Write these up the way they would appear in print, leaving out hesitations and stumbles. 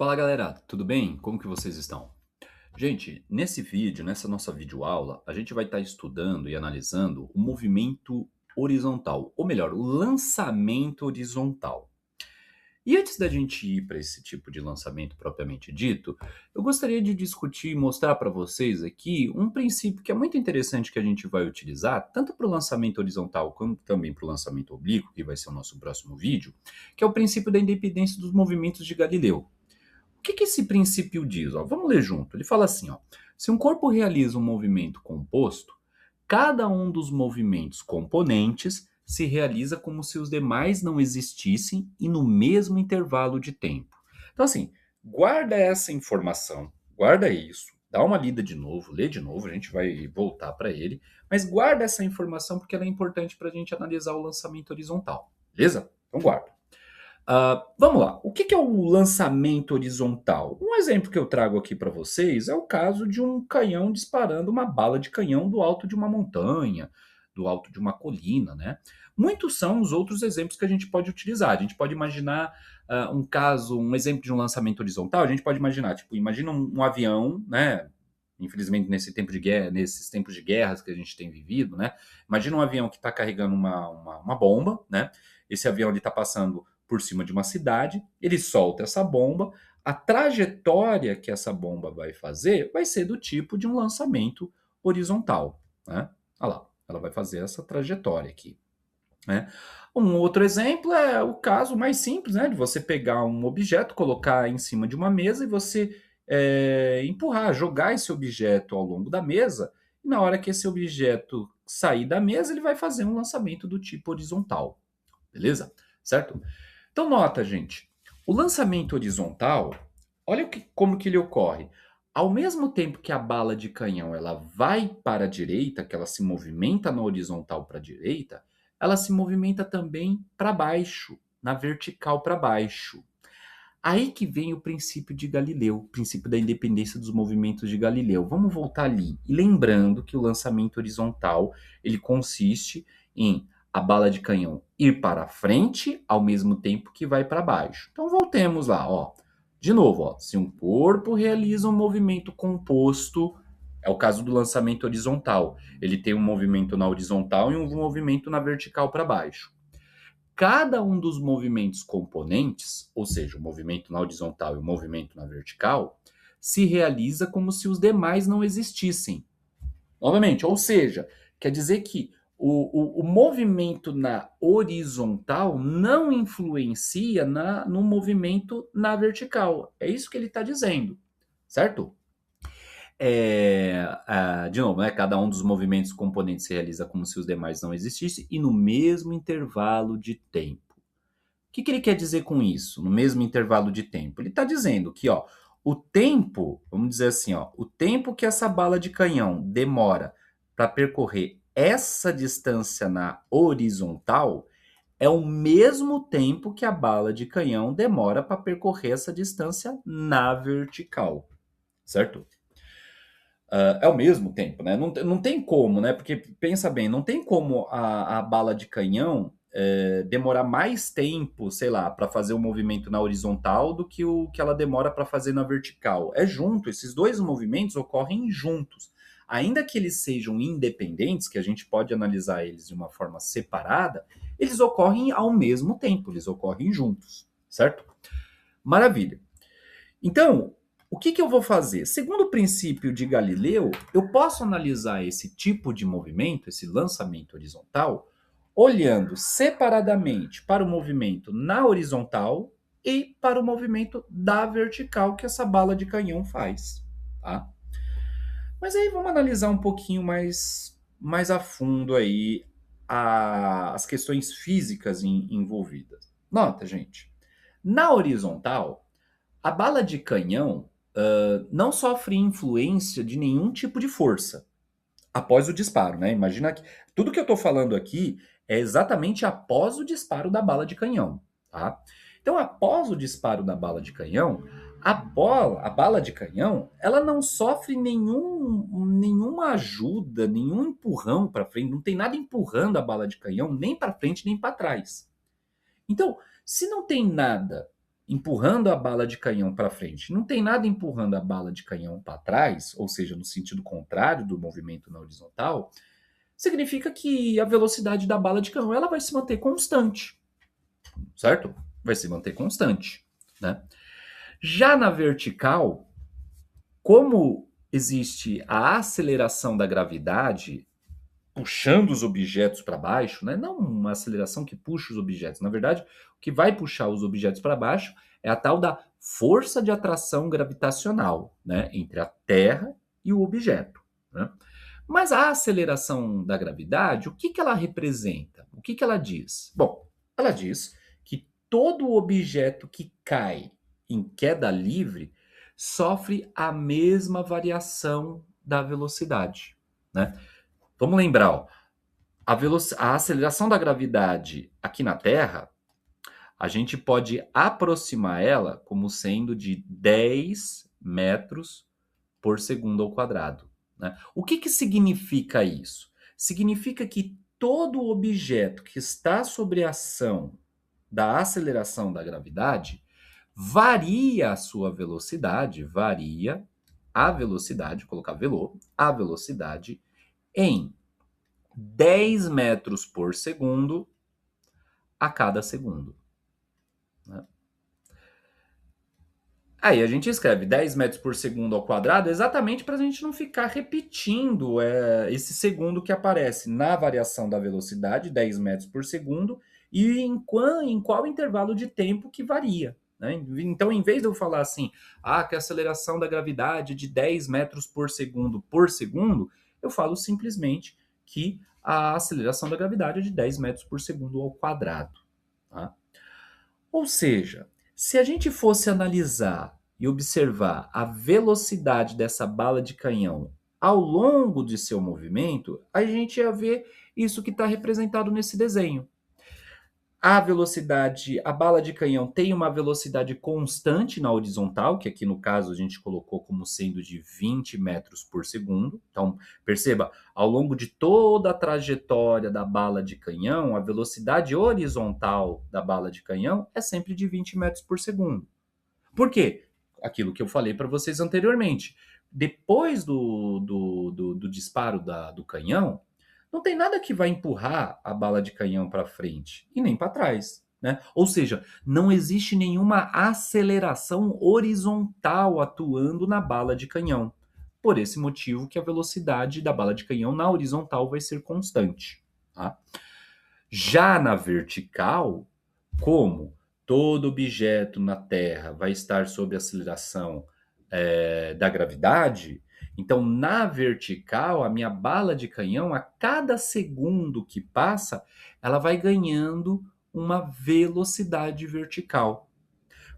Fala galera, tudo bem? Como que vocês estão? Gente, nesse vídeo, nessa nossa videoaula, a gente vai estar estudando e analisando o movimento horizontal, ou melhor, o lançamento horizontal. E antes da gente ir para esse tipo de lançamento propriamente dito, eu gostaria de discutir e mostrar para vocês aqui um princípio que é muito interessante que a gente vai utilizar, tanto para o lançamento horizontal quanto também para o lançamento oblíquo, que vai ser o nosso próximo vídeo, que é o princípio da independência dos movimentos de Galileu. O que esse princípio diz? Ó, vamos ler junto. Ele fala assim: ó, se um corpo realiza um movimento composto, cada um dos movimentos componentes se realiza como se os demais não existissem e no mesmo intervalo de tempo. Então, assim, guarda essa informação, guarda isso, dá uma lida de novo, lê de novo, a gente vai voltar para ele, mas guarda essa informação porque ela é importante para a gente analisar o lançamento horizontal, beleza? Então, guarda. Vamos lá. O que é o lançamento horizontal? Um exemplo que eu trago aqui para vocês é o caso de um canhão disparando uma bala de canhão do alto de uma montanha, do alto de uma colina, né? Muitos são os outros exemplos que a gente pode utilizar. A gente pode imaginar um caso, um exemplo de um lançamento horizontal. A gente pode imaginar, tipo, imagina um avião, né? Infelizmente, nesse tempo de guerra, nesses tempos de guerras que a gente tem vivido, né? Imagina um avião que está carregando uma bomba, né? Esse avião está passando por cima de uma cidade, ele solta essa bomba, a trajetória que essa bomba vai fazer vai ser do tipo de um lançamento horizontal, né? Olha lá, ela vai fazer essa trajetória aqui, né? Um outro exemplo é o caso mais simples, né? De você pegar um objeto, colocar em cima de uma mesa e você empurrar, jogar esse objeto ao longo da mesa, e na hora que esse objeto sair da mesa, ele vai fazer um lançamento do tipo horizontal, beleza? Certo? Então nota, gente, o lançamento horizontal, olha como que ele ocorre. Ao mesmo tempo que a bala de canhão ela vai para a direita, que ela se movimenta na horizontal para a direita, ela se movimenta também para baixo, na vertical para baixo. Aí que vem o princípio de Galileu, o princípio da independência dos movimentos de Galileu. Vamos voltar ali. E lembrando que o lançamento horizontal, ele consiste em a bala de canhão ir para frente ao mesmo tempo que vai para baixo. Então voltemos lá, ó. De novo, ó, se um corpo realiza um movimento composto, é o caso do lançamento horizontal. Ele tem um movimento na horizontal e um movimento na vertical para baixo. Cada um dos movimentos componentes, ou seja, o movimento na horizontal e o movimento na vertical, se realiza como se os demais não existissem. Novamente, ou seja, quer dizer que o movimento na horizontal não influencia no movimento na vertical. É isso que ele está dizendo, certo? De novo, né, cada um dos movimentos componentes se realiza como se os demais não existissem e no mesmo intervalo de tempo. O que ele quer dizer com isso, no mesmo intervalo de tempo? Ele está dizendo que, ó, o tempo, vamos dizer assim, ó, o tempo que essa bala de canhão demora para percorrer essa distância na horizontal é o mesmo tempo que a bala de canhão demora para percorrer essa distância na vertical, certo? É o mesmo tempo, né? Não tem como, né? Porque pensa bem, não tem como a bala de canhão demorar mais tempo, sei lá, para fazer o movimento na horizontal do que o que ela demora para fazer na vertical. É junto, esses dois movimentos ocorrem juntos. Ainda que eles sejam independentes, que a gente pode analisar eles de uma forma separada, eles ocorrem ao mesmo tempo, eles ocorrem juntos, certo? Maravilha. Então, o que eu vou fazer? Segundo o princípio de Galileu, eu posso analisar esse tipo de movimento, esse lançamento horizontal, olhando separadamente para o movimento na horizontal e para o movimento da vertical que essa bala de canhão faz. Tá? Mas aí vamos analisar um pouquinho mais a fundo aí as questões físicas envolvidas. Nota, gente, na horizontal, a bala de canhão não sofre influência de nenhum tipo de força após o disparo, né? Imagina que tudo que eu estou falando aqui é exatamente após o disparo da bala de canhão, tá? Então, após o disparo da bala de canhão, a bala de canhão, ela não sofre nenhuma ajuda, nenhum empurrão para frente, não tem nada empurrando a bala de canhão nem para frente nem para trás. Então, se não tem nada empurrando a bala de canhão para frente, não tem nada empurrando a bala de canhão para trás, ou seja, no sentido contrário do movimento na horizontal, significa que a velocidade da bala de canhão ela vai se manter constante, certo? Vai se manter constante, né? Já na vertical, como existe a aceleração da gravidade puxando os objetos para baixo, né? Não uma aceleração que puxa os objetos. Na verdade, o que vai puxar os objetos para baixo é a tal da força de atração gravitacional, né? Entre a Terra e o objeto, né? Mas a aceleração da gravidade, o que, que ela representa? O que, que ela diz? Bom, ela diz que todo objeto que cai em queda livre sofre a mesma variação da velocidade, né? Vamos lembrar, ó, a aceleração da gravidade aqui na Terra, a gente pode aproximar ela como sendo de 10 metros por segundo ao quadrado, né? O que, que significa isso? Significa que todo objeto que está sob a ação da aceleração da gravidade varia a sua velocidade, varia a velocidade, vou colocar velô, a velocidade em 10 metros por segundo a cada segundo, né? Aí a gente escreve 10 metros por segundo ao quadrado exatamente para a gente não ficar repetindo esse segundo que aparece na variação da velocidade, 10 metros por segundo, e em qual intervalo de tempo que varia, né? Então, em vez de eu falar assim, que a aceleração da gravidade é de 10 metros por segundo, eu falo simplesmente que a aceleração da gravidade é de 10 metros por segundo ao quadrado, tá? Ou seja, se a gente fosse analisar e observar a velocidade dessa bala de canhão ao longo de seu movimento, a gente ia ver isso que está representado nesse desenho. A velocidade, a bala de canhão tem uma velocidade constante na horizontal, que aqui no caso a gente colocou como sendo de 20 metros por segundo. Então, perceba, ao longo de toda a trajetória da bala de canhão, a velocidade horizontal da bala de canhão é sempre de 20 metros por segundo. Por quê? Aquilo que eu falei para vocês anteriormente. Depois do disparo do canhão, não tem nada que vai empurrar a bala de canhão para frente e nem para trás, né? Ou seja, não existe nenhuma aceleração horizontal atuando na bala de canhão. Por esse motivo que a velocidade da bala de canhão na horizontal vai ser constante, tá? Já na vertical, como todo objeto na Terra vai estar sob aceleração da gravidade, então na vertical, a minha bala de canhão, a cada segundo que passa, ela vai ganhando uma velocidade vertical.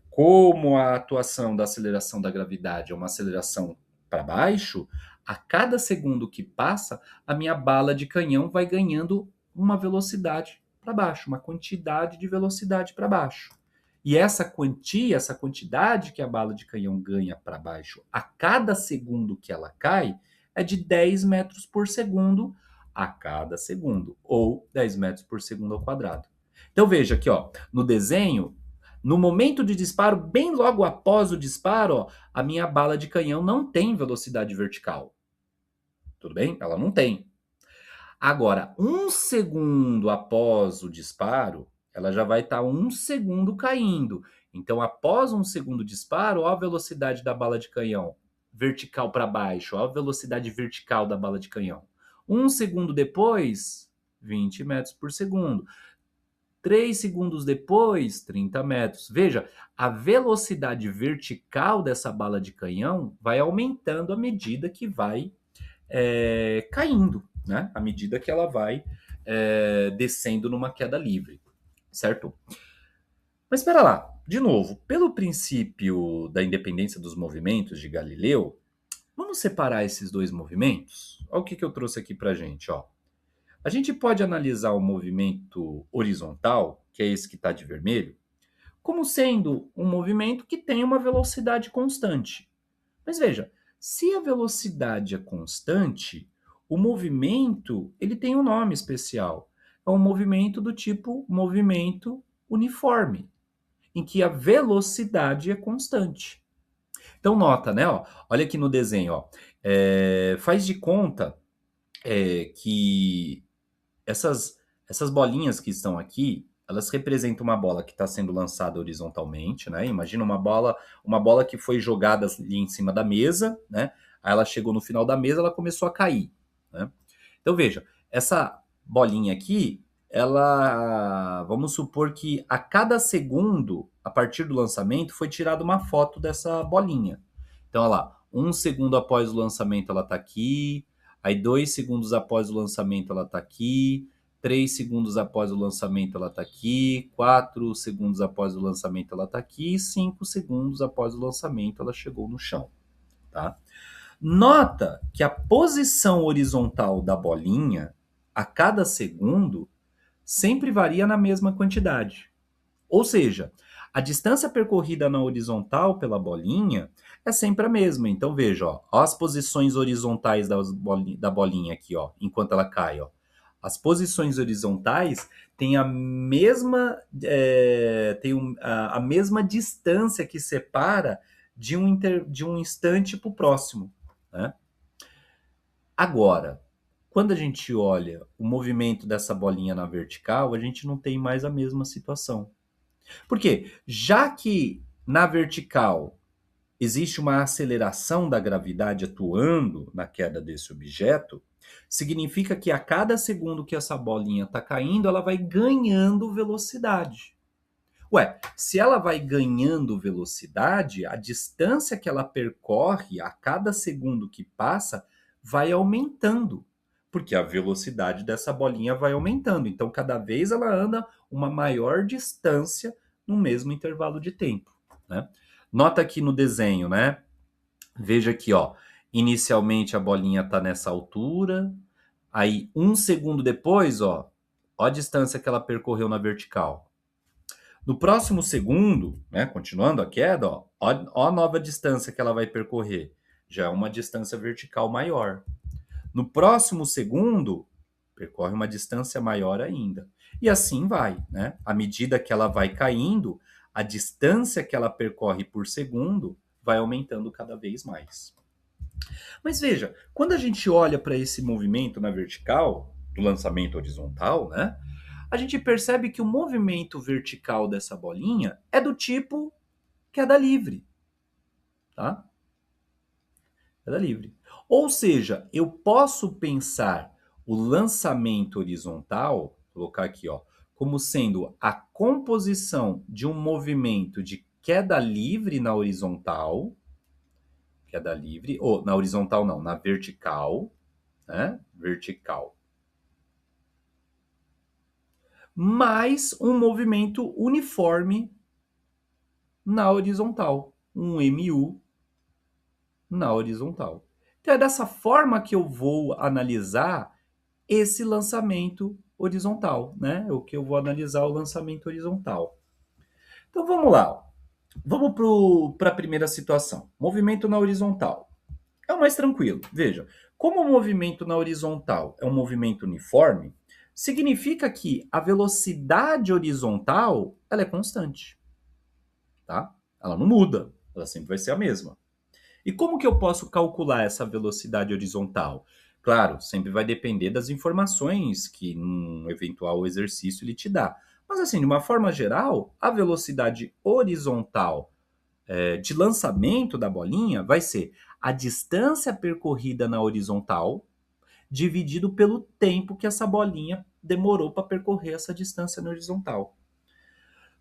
Como a atuação da aceleração da gravidade é uma aceleração para baixo, a cada segundo que passa, a minha bala de canhão vai ganhando uma velocidade para baixo, uma quantidade de velocidade para baixo. E essa quantia, essa quantidade que a bala de canhão ganha para baixo a cada segundo que ela cai, é de 10 metros por segundo a cada segundo, ou 10 metros por segundo ao quadrado. Então veja aqui, ó, no desenho, no momento de disparo, bem logo após o disparo, ó, a minha bala de canhão não tem velocidade vertical. Tudo bem? Ela não tem. Agora, um segundo após o disparo, ela já vai estar um segundo caindo. Então, após um segundo disparo, ó a velocidade da bala de canhão vertical para baixo, ó a velocidade vertical da bala de canhão. Um segundo depois, 20 metros por segundo. 3 segundos depois, 30 metros. Veja, a velocidade vertical dessa bala de canhão vai aumentando à medida que vai caindo, né? À medida que ela vai descendo numa queda livre, certo? Mas espera lá, de novo, pelo princípio da independência dos movimentos de Galileu, vamos separar esses dois movimentos? Olha o que eu trouxe aqui para a gente, ó. A gente pode analisar o movimento horizontal, que é esse que está de vermelho, como sendo um movimento que tem uma velocidade constante. Mas veja, se a velocidade é constante, o movimento ele tem um nome especial. É um movimento do tipo movimento uniforme. em que a velocidade é constante. Então nota, né? Ó, olha aqui no desenho, ó, faz de conta que essas bolinhas que estão aqui, elas representam uma bola que está sendo lançada horizontalmente, né? Imagina uma bola que foi jogada ali em cima da mesa, né? Aí ela chegou no final da mesa, ela começou a cair, né? Então veja, essa bolinha aqui, vamos supor que a cada segundo, a partir do lançamento, foi tirada uma foto dessa bolinha. Então, olha lá, 1 segundo após o lançamento ela está aqui, aí 2 segundos após o lançamento ela está aqui, 3 segundos após o lançamento ela está aqui, 4 segundos após o lançamento ela está aqui, e 5 segundos após o lançamento ela chegou no chão, tá? Nota que a posição horizontal da bolinha, a cada segundo, sempre varia na mesma quantidade. Ou seja, a distância percorrida na horizontal pela bolinha é sempre a mesma. Então veja, ó as posições horizontais da bolinha aqui, ó, enquanto ela cai. Ó. As posições horizontais têm a mesma, a mesma distância que separa de um instante para o próximo. Né? Agora, quando a gente olha o movimento dessa bolinha na vertical, a gente não tem mais a mesma situação. Por quê? Já que na vertical existe uma aceleração da gravidade atuando na queda desse objeto, significa que a cada segundo que essa bolinha está caindo, ela vai ganhando velocidade. Ué, se ela vai ganhando velocidade, a distância que ela percorre a cada segundo que passa vai aumentando, porque a velocidade dessa bolinha vai aumentando. Então, cada vez ela anda uma maior distância no mesmo intervalo de tempo, né? Nota aqui no desenho, né? Veja aqui, ó. Inicialmente a bolinha está nessa altura, aí 1 segundo depois, ó a distância que ela percorreu na vertical. No próximo segundo, né, continuando a queda, ó a nova distância que ela vai percorrer. Já é uma distância vertical maior. No próximo segundo, percorre uma distância maior ainda. E assim vai, né? À medida que ela vai caindo, a distância que ela percorre por segundo vai aumentando cada vez mais. Mas veja, quando a gente olha para esse movimento na vertical, do lançamento horizontal, né? A gente percebe que o movimento vertical dessa bolinha é do tipo queda livre, tá? Queda livre. Ou seja, eu posso pensar o lançamento horizontal, vou colocar aqui, ó, como sendo a composição de um movimento de queda livre na horizontal, ou na horizontal não, na vertical, né? Vertical. Mais um movimento uniforme na horizontal, um MU na horizontal. Então é dessa forma que eu vou analisar esse lançamento horizontal, né? O que eu vou analisar o lançamento horizontal. Então vamos lá. Vamos para a primeira situação. Movimento na horizontal. É o mais tranquilo. Veja, como o movimento na horizontal é um movimento uniforme, significa que a velocidade horizontal ela é constante, tá? Ela não muda, ela sempre vai ser a mesma. E como que eu posso calcular essa velocidade horizontal? Claro, sempre vai depender das informações que um eventual exercício ele te dá. Mas assim, de uma forma geral, a velocidade horizontal de lançamento da bolinha vai ser a distância percorrida na horizontal dividido pelo tempo que essa bolinha demorou para percorrer essa distância na horizontal.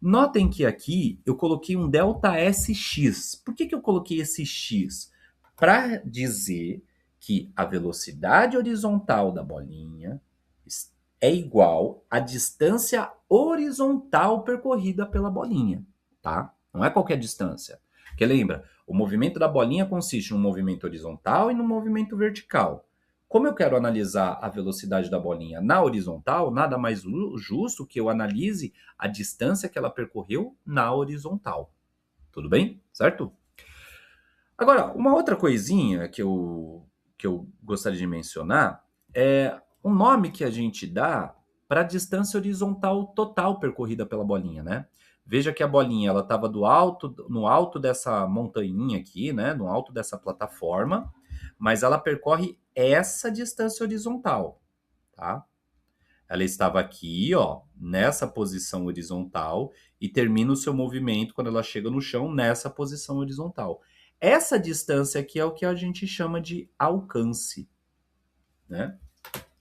Notem que aqui eu coloquei um delta SX. Por que eu coloquei esse X? Para dizer que a velocidade horizontal da bolinha é igual à distância horizontal percorrida pela bolinha, tá? Não é qualquer distância. Porque lembra, o movimento da bolinha consiste num movimento horizontal e num movimento vertical. Como eu quero analisar a velocidade da bolinha na horizontal, nada mais justo que eu analise a distância que ela percorreu na horizontal. Tudo bem? Certo? Agora, uma outra coisinha que eu gostaria de mencionar é o nome que a gente dá para a distância horizontal total percorrida pela bolinha, né? Veja que a bolinha ela estava no alto dessa montanha aqui, né? No alto dessa plataforma, mas ela percorre essa distância horizontal, tá? Ela estava aqui, ó, nessa posição horizontal e termina o seu movimento quando ela chega no chão nessa posição horizontal. Essa distância aqui é o que a gente chama de alcance, né?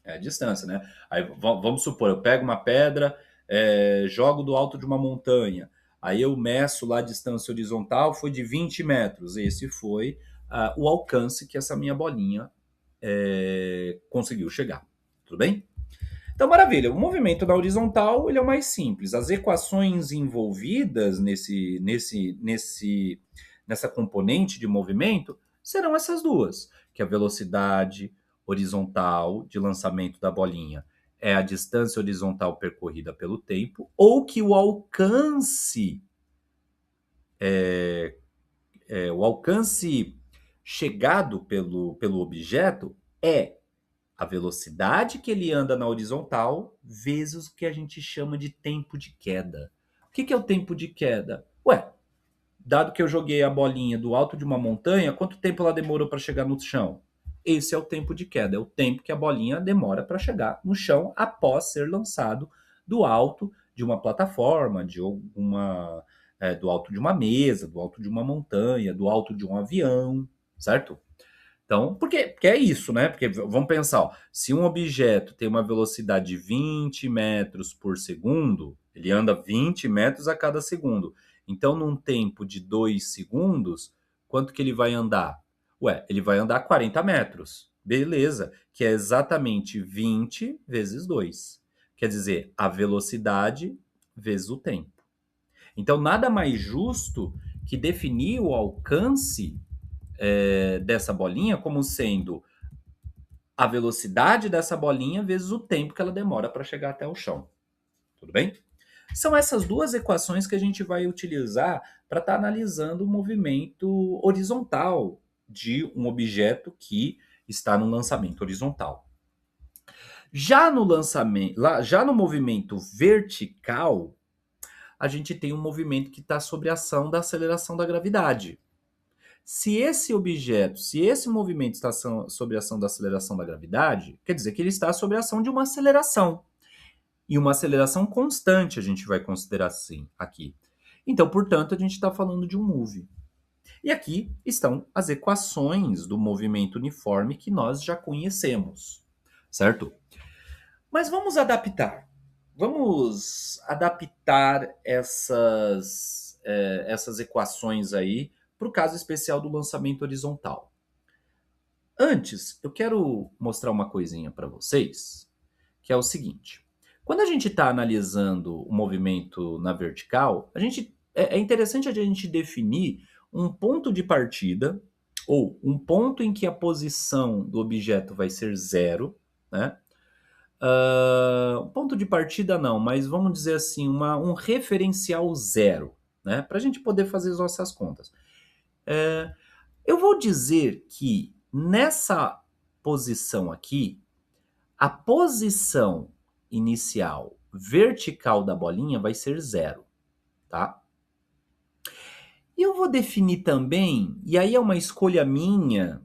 É a distância, né? Aí vamos supor, eu pego uma pedra, jogo do alto de uma montanha, aí eu meço lá a distância horizontal, foi de 20 metros. Esse foi o alcance que essa minha bolinha conseguiu chegar. Tudo bem? Então, maravilha. O movimento na horizontal ele é o mais simples. As equações envolvidas nessa componente de movimento serão essas duas, que a velocidade horizontal de lançamento da bolinha é a distância horizontal percorrida pelo tempo, ou que o alcance chegado pelo objeto é a velocidade que ele anda na horizontal vezes o que a gente chama de tempo de queda. O que é o tempo de queda? Ué, dado que eu joguei a bolinha do alto de uma montanha, quanto tempo ela demorou para chegar no chão? Esse é o tempo de queda, é o tempo que a bolinha demora para chegar no chão após ser lançado do alto de uma plataforma, do alto de uma mesa, do alto de uma montanha, do alto de um avião, certo? Então, porque é isso, né? Porque vamos pensar, ó, se um objeto tem uma velocidade de 20 metros por segundo, ele anda 20 metros a cada segundo. Então, num tempo de 2 segundos, quanto que ele vai andar? Ué, ele vai andar 40 metros. Beleza, que é exatamente 20 vezes 2. Quer dizer, a velocidade vezes o tempo. Então, nada mais justo que definir o alcance dessa bolinha como sendo a velocidade dessa bolinha vezes o tempo que ela demora para chegar até o chão. Tudo bem? São essas duas equações que a gente vai utilizar para estar analisando o movimento horizontal de um objeto que está no lançamento horizontal. Já no movimento vertical, a gente tem um movimento que está sob a ação da aceleração da gravidade. Se esse movimento está sob a ação da aceleração da gravidade, quer dizer que ele está sob a ação de uma aceleração. E uma aceleração constante a gente vai considerar assim aqui. Então, portanto, a gente está falando de um move. E aqui estão as equações do movimento uniforme que nós já conhecemos, certo? Mas vamos adaptar. Vamos adaptar essas equações aí para o caso especial do lançamento horizontal. Antes, eu quero mostrar uma coisinha para vocês, que é o seguinte. Quando a gente está analisando o movimento na vertical, é interessante a gente definir um ponto de partida, ou um ponto em que a posição do objeto vai ser zero, né? Ponto de partida não, mas vamos dizer assim, um referencial zero, né? Para a gente poder fazer as nossas contas. Eu vou dizer que nessa posição aqui, a posição inicial vertical da bolinha vai ser zero, tá? E eu vou definir também, e aí é uma escolha minha,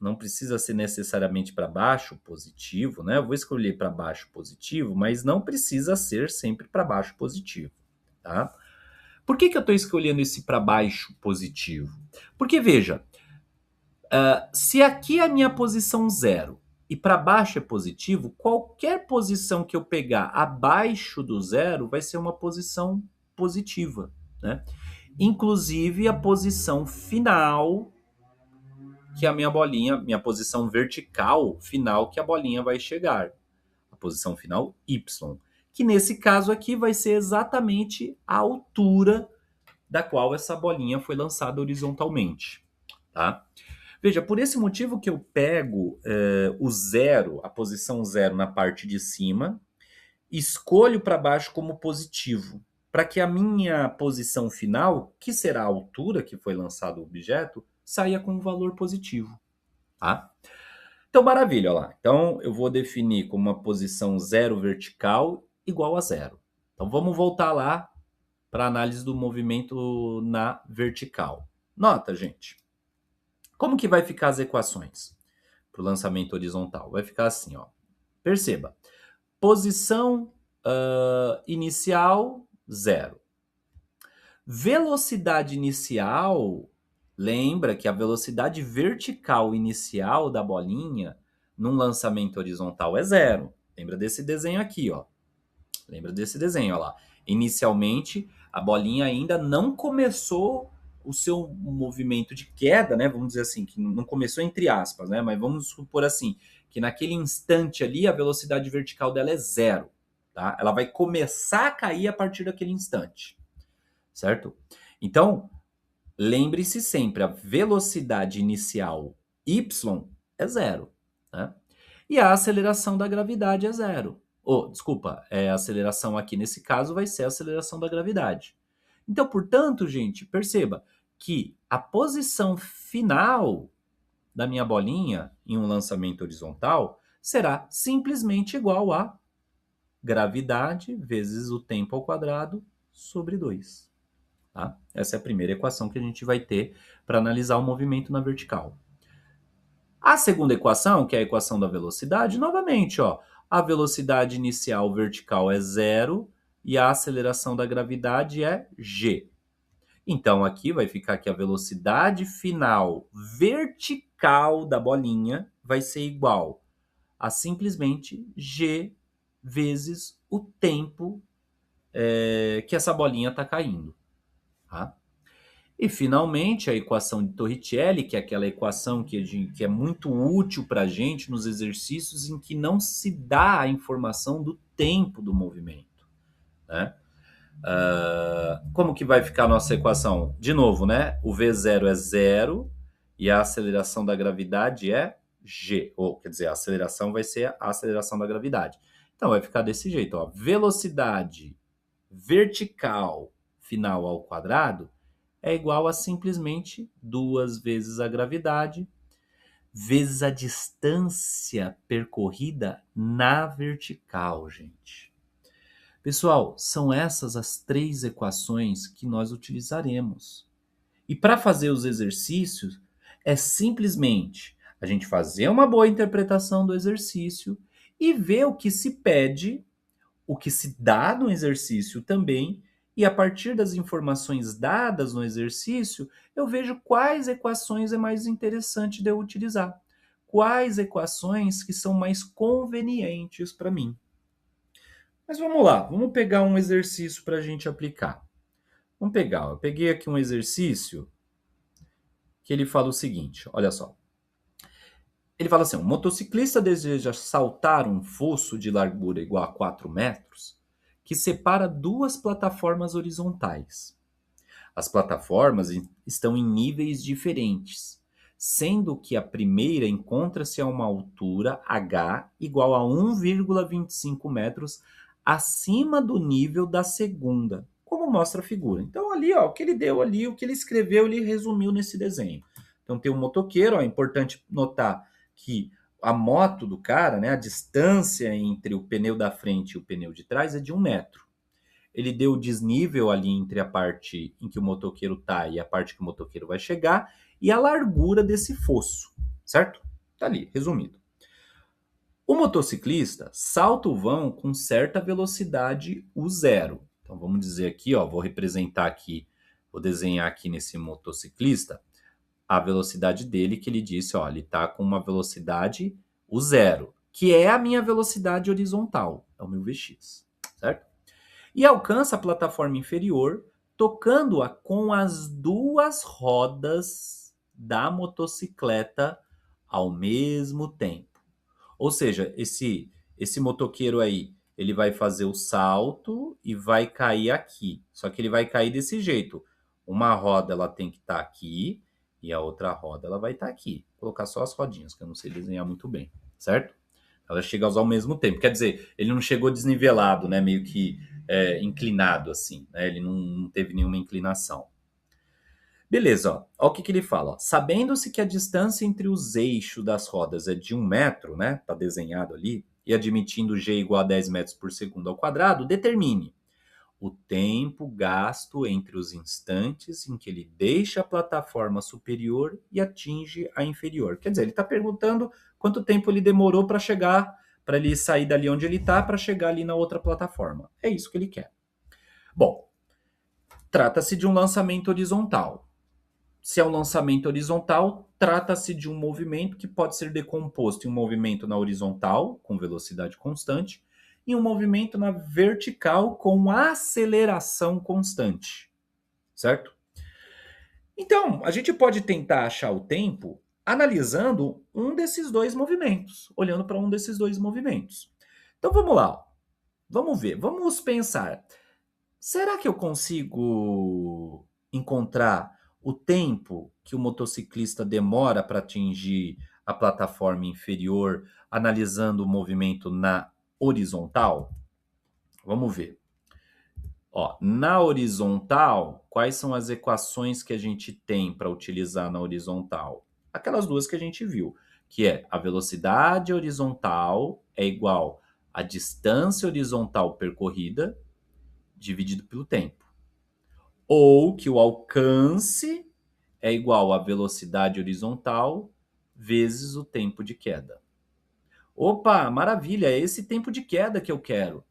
não precisa ser necessariamente para baixo positivo, né? Eu vou escolher para baixo positivo, mas não precisa ser sempre para baixo positivo, tá? Por que eu estou escolhendo esse para baixo positivo? Porque, veja, se aqui é a minha posição zero e para baixo é positivo, qualquer posição que eu pegar abaixo do zero vai ser uma posição positiva, né? Inclusive a posição final que a minha posição vertical final que a bolinha vai chegar, a posição final Y, que nesse caso aqui vai ser exatamente a altura da qual essa bolinha foi lançada horizontalmente, tá? Veja, por esse motivo que eu pego o zero, a posição zero na parte de cima, escolho para baixo como positivo, para que a minha posição final, que será a altura que foi lançado o objeto, saia com um valor positivo, tá? Então, maravilha, olha lá. Então, eu vou definir como uma posição zero vertical igual a zero. Então, vamos voltar lá para análise do movimento na vertical. Nota, gente, como que vai ficar as equações para o lançamento horizontal? Vai ficar assim, ó. Perceba, posição inicial, 0. Velocidade inicial, lembra que a velocidade vertical inicial da bolinha num lançamento horizontal é 0. Lembra desse desenho aqui, ó. Lembra desse desenho, ó lá. Inicialmente, a bolinha ainda não começou o seu movimento de queda, né? Vamos dizer assim, que não começou entre aspas, né? Mas vamos supor assim, que naquele instante ali a velocidade vertical dela é 0, tá? Ela vai começar a cair a partir daquele instante, certo? Então, lembre-se sempre, a velocidade inicial y é 0, né? E a aceleração da gravidade é 0. Desculpa, a aceleração aqui nesse caso vai ser a aceleração da gravidade. Então, portanto, gente, perceba que a posição final da minha bolinha em um lançamento horizontal será simplesmente igual a gravidade vezes o tempo ao quadrado sobre 2. Tá? Essa é a primeira equação que a gente vai ter para analisar o movimento na vertical. A segunda equação, que é a equação da velocidade, novamente, ó, a velocidade inicial vertical é 0 e a aceleração da gravidade é g. Então, aqui vai ficar que a velocidade final vertical da bolinha vai ser igual a simplesmente g vezes o tempo que essa bolinha está caindo. Tá? E, finalmente, a equação de Torricelli, que é aquela equação que é muito útil para a gente nos exercícios em que não se dá a informação do tempo do movimento. Né? Como que vai ficar a nossa equação? De novo, né? O V0 é 0 e a aceleração da gravidade é g. Ou, quer dizer, a aceleração vai ser a aceleração da gravidade. Então, vai ficar desse jeito. Ó. Velocidade vertical final ao quadrado é igual a simplesmente 2 vezes a gravidade vezes a distância percorrida na vertical, gente. Pessoal, são essas as 3 equações que nós utilizaremos. E para fazer os exercícios, é simplesmente a gente fazer uma boa interpretação do exercício e ver o que se pede, o que se dá no exercício também, e a partir das informações dadas no exercício, eu vejo quais equações é mais interessante de eu utilizar. Quais equações que são mais convenientes para mim. Mas vamos lá, vamos pegar um exercício para a gente aplicar. Vamos pegar, eu peguei aqui um exercício que ele fala o seguinte, olha só. Ele fala assim, um motociclista deseja saltar um fosso de largura igual a 4 metros que separa 2 plataformas horizontais. As plataformas estão em níveis diferentes, sendo que a primeira encontra-se a uma altura h igual a 1,25 metros acima do nível da segunda, como mostra a figura. Então ali, ó, o que ele deu ali, o que ele escreveu, ele resumiu nesse desenho. Então tem um motoqueiro, ó, é importante notar que a moto do cara, né, a distância entre o pneu da frente e o pneu de trás é de 1 metro. Ele deu o desnível ali entre a parte em que o motoqueiro está e a parte que o motoqueiro vai chegar e a largura desse fosso, certo? Tá ali, resumido. O motociclista salta o vão com certa velocidade U0. Então vamos dizer aqui, ó, vou representar aqui, vou desenhar aqui nesse motociclista a velocidade dele, que ele disse, ó, ele está com uma velocidade U0, que é a minha velocidade horizontal, é o meu Vx, certo? E alcança a plataforma inferior, tocando-a com as 2 rodas da motocicleta ao mesmo tempo. Ou seja, esse motoqueiro aí, ele vai fazer o salto e vai cair aqui. Só que ele vai cair desse jeito. Uma roda ela tem que estar aqui e a outra roda ela vai estar aqui. Vou colocar só as rodinhas, que eu não sei desenhar muito bem, certo? Ela chega a usar ao mesmo tempo. Quer dizer, ele não chegou desnivelado, né? Meio que inclinado assim, né? Ele não teve nenhuma inclinação. Beleza, ó. Olha o que ele fala. Ó. Sabendo-se que a distância entre os eixos das rodas é de 1 metro, né? Tá desenhado ali. E admitindo g igual a 10 metros por segundo ao quadrado, determine o tempo gasto entre os instantes em que ele deixa a plataforma superior e atinge a inferior. Quer dizer, ele está perguntando quanto tempo ele demorou para chegar, para ele sair dali onde ele está, para chegar ali na outra plataforma. É isso que ele quer. Bom, trata-se de um lançamento horizontal. Se é um lançamento horizontal, trata-se de um movimento que pode ser decomposto em um movimento na horizontal, com velocidade constante, e um movimento na vertical com aceleração constante, certo? Então, a gente pode tentar achar o tempo analisando um desses dois movimentos, olhando para um desses dois movimentos. Então vamos lá, vamos ver, vamos pensar. Será que eu consigo encontrar o tempo que o motociclista demora para atingir a plataforma inferior, analisando o movimento na horizontal? Vamos ver. Ó, na horizontal, quais são as equações que a gente tem para utilizar na horizontal? Aquelas duas que a gente viu, que é a velocidade horizontal é igual à distância horizontal percorrida dividido pelo tempo. Ou que o alcance é igual à velocidade horizontal vezes o tempo de queda. Opa, maravilha, é esse tempo de queda que eu quero.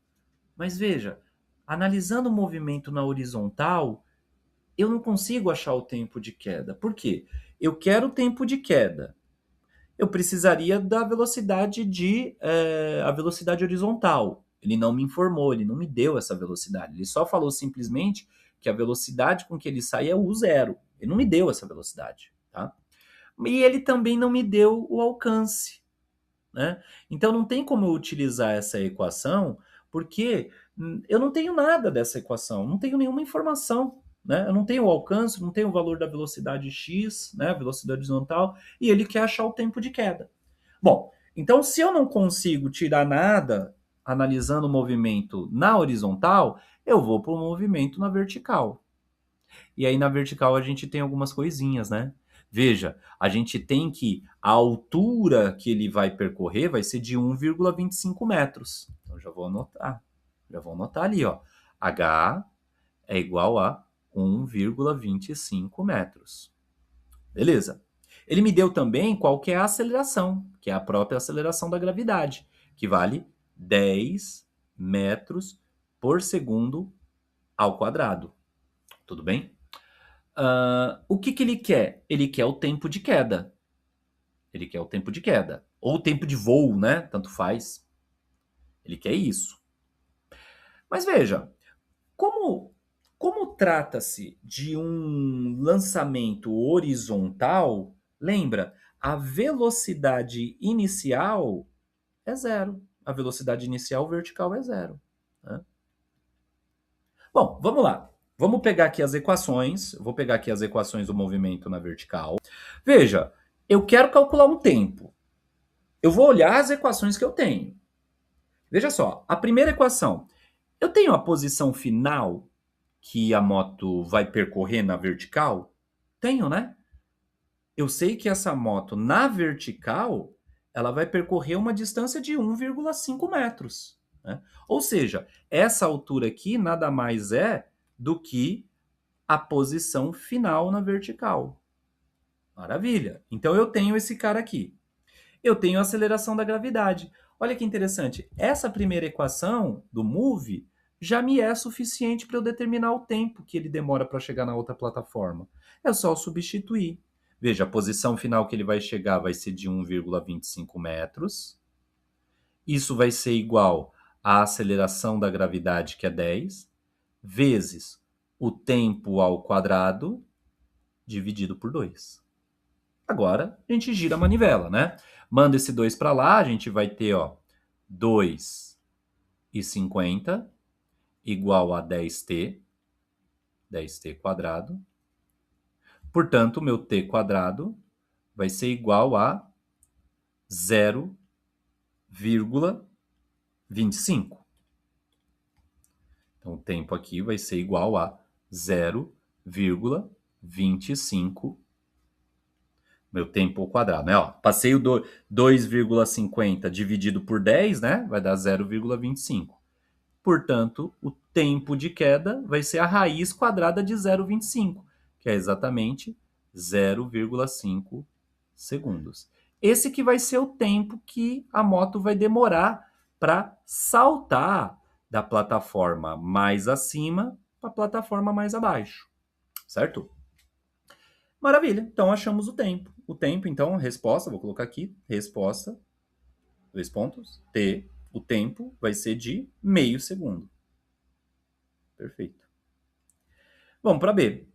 Mas veja, analisando o movimento na horizontal, eu não consigo achar o tempo de queda. Por quê? Eu quero o tempo de queda. Eu precisaria da velocidade a velocidade horizontal. Ele não me informou, ele não me deu essa velocidade. Ele só falou simplesmente que a velocidade com que ele sai é u0. Ele não me deu essa velocidade, tá? E ele também não me deu o alcance, né? Então não tem como eu utilizar essa equação, porque eu não tenho nada dessa equação, não tenho nenhuma informação, né? Eu não tenho o alcance, não tenho o valor da velocidade x, né? Velocidade horizontal, e ele quer achar o tempo de queda. Bom, então se eu não consigo tirar nada analisando o movimento na horizontal, eu vou para o movimento na vertical. E aí na vertical a gente tem algumas coisinhas, né? Veja, a gente tem que a altura que ele vai percorrer vai ser de 1,25 metros. Então já vou anotar. Já vou anotar ali, ó. H é igual a 1,25 metros. Beleza. Ele me deu também qual que é a aceleração, que é a própria aceleração da gravidade, que vale 10 metros por segundo ao quadrado. Tudo bem? O que ele quer? Ele quer o tempo de queda. Ele quer o tempo de queda. Ou o tempo de voo, né? Tanto faz. Ele quer isso. Mas veja, como trata-se de um lançamento horizontal, lembra, a velocidade inicial é zero. A velocidade inicial vertical é zero, né? Bom, vamos lá. Vamos pegar aqui as equações. Eu vou pegar aqui as equações do movimento na vertical. Veja, eu quero calcular um tempo. Eu vou olhar as equações que eu tenho. Veja só, a primeira equação. Eu tenho a posição final que a moto vai percorrer na vertical? Tenho, né? Eu sei que essa moto na vertical, ela vai percorrer uma distância de 1,5 metros, né? Ou seja, essa altura aqui nada mais é do que a posição final na vertical. Maravilha. Então eu tenho esse cara aqui. Eu tenho a aceleração da gravidade. Olha que interessante. Essa primeira equação do move já me é suficiente para eu determinar o tempo que ele demora para chegar na outra plataforma. É só substituir. Veja, a posição final que ele vai chegar vai ser de 1,25 metros. Isso vai ser igual à aceleração da gravidade, que é 10, vezes o tempo ao quadrado, dividido por 2. Agora, a gente gira a manivela, né? Manda esse 2 para lá, a gente vai ter, ó, 2,50 igual a 10t, 10t quadrado. Portanto, o meu t quadrado vai ser igual a 0,25. Então, o tempo aqui vai ser igual a 0,25. Meu tempo ao quadrado, né? Ó, passei o 2,50 dividido por 10, né? Vai dar 0,25. Portanto, o tempo de queda vai ser a raiz quadrada de 0,25, que é exatamente 0,5 segundos. Esse que vai ser o tempo que a moto vai demorar para saltar da plataforma mais acima para a plataforma mais abaixo, certo? Maravilha, então achamos o tempo. O tempo, então, resposta, vou colocar aqui, resposta, 2 pontos, T, o tempo vai ser de meio segundo. Perfeito. Vamos para B.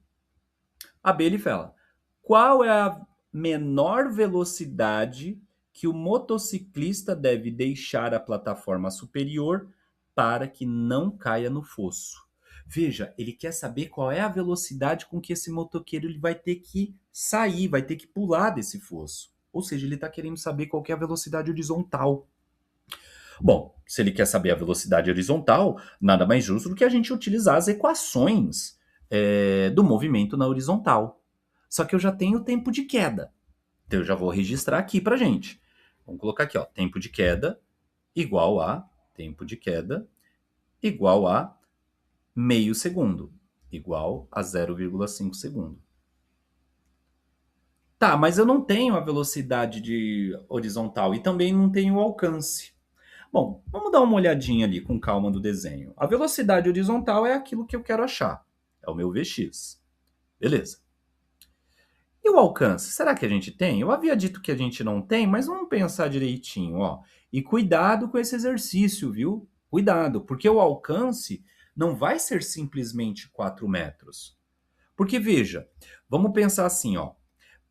A B ele fala: qual é a menor velocidade que o motociclista deve deixar a plataforma superior para que não caia no fosso? Veja, ele quer saber qual é a velocidade com que esse motoqueiro ele vai ter que sair, vai ter que pular desse fosso. Ou seja, ele está querendo saber qual que é a velocidade horizontal. Bom, se ele quer saber a velocidade horizontal, nada mais justo do que a gente utilizar as equações do movimento na horizontal. Só que eu já tenho o tempo de queda. Então eu já vou registrar aqui pra gente. Vamos colocar aqui, ó, tempo de queda igual a meio segundo, igual a 0,5 segundo. Tá, mas eu não tenho a velocidade de horizontal e também não tenho o alcance. Bom, vamos dar uma olhadinha ali com calma do desenho. A velocidade horizontal é aquilo que eu quero achar. É o meu Vx. Beleza. E o alcance? Será que a gente tem? Eu havia dito que a gente não tem, mas vamos pensar direitinho, ó. E cuidado com esse exercício, viu? Cuidado, porque o alcance não vai ser simplesmente 4 metros. Porque veja, vamos pensar assim, ó.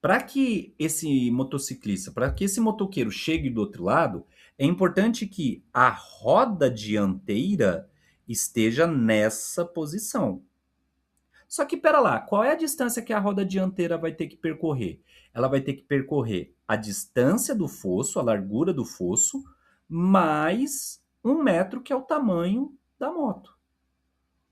Para que esse motociclista, para que esse motoqueiro chegue do outro lado, é importante que a roda dianteira esteja nessa posição. Só que pera lá, qual é a distância que a roda dianteira vai ter que percorrer? Ela vai ter que percorrer a distância do fosso, a largura do fosso, mais 1 metro, que é o tamanho da moto.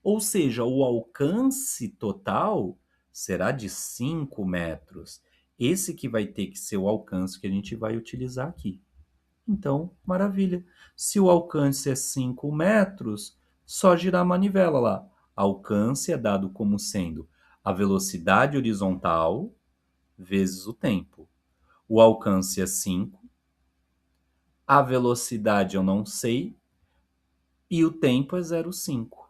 Ou seja, o alcance total será de 5 metros. Esse que vai ter que ser o alcance que a gente vai utilizar aqui. Então, maravilha. Se o alcance é 5 metros, só girar a manivela lá. Alcance é dado como sendo a velocidade horizontal vezes o tempo. O alcance é 5, a velocidade eu não sei e o tempo é 0,5.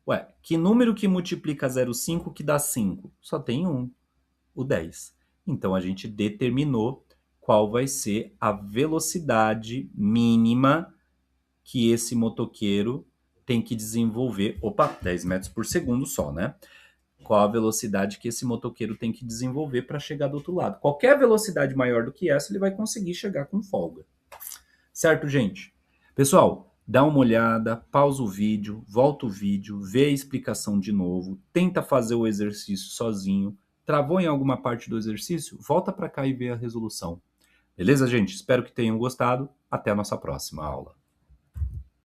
Ué, que número que multiplica 0,5 que dá 5? Só tem um, o 10. Então a gente determinou qual vai ser a velocidade mínima que esse motoqueiro tem que desenvolver. Opa, 10 metros por segundo só, né? Qual a velocidade que esse motoqueiro tem que desenvolver para chegar do outro lado. Qualquer velocidade maior do que essa, ele vai conseguir chegar com folga. Certo, gente? Pessoal, dá uma olhada, pausa o vídeo, volta o vídeo, vê a explicação de novo, tenta fazer o exercício sozinho. Travou em alguma parte do exercício? Volta para cá e vê a resolução. Beleza, gente? Espero que tenham gostado. Até a nossa próxima aula.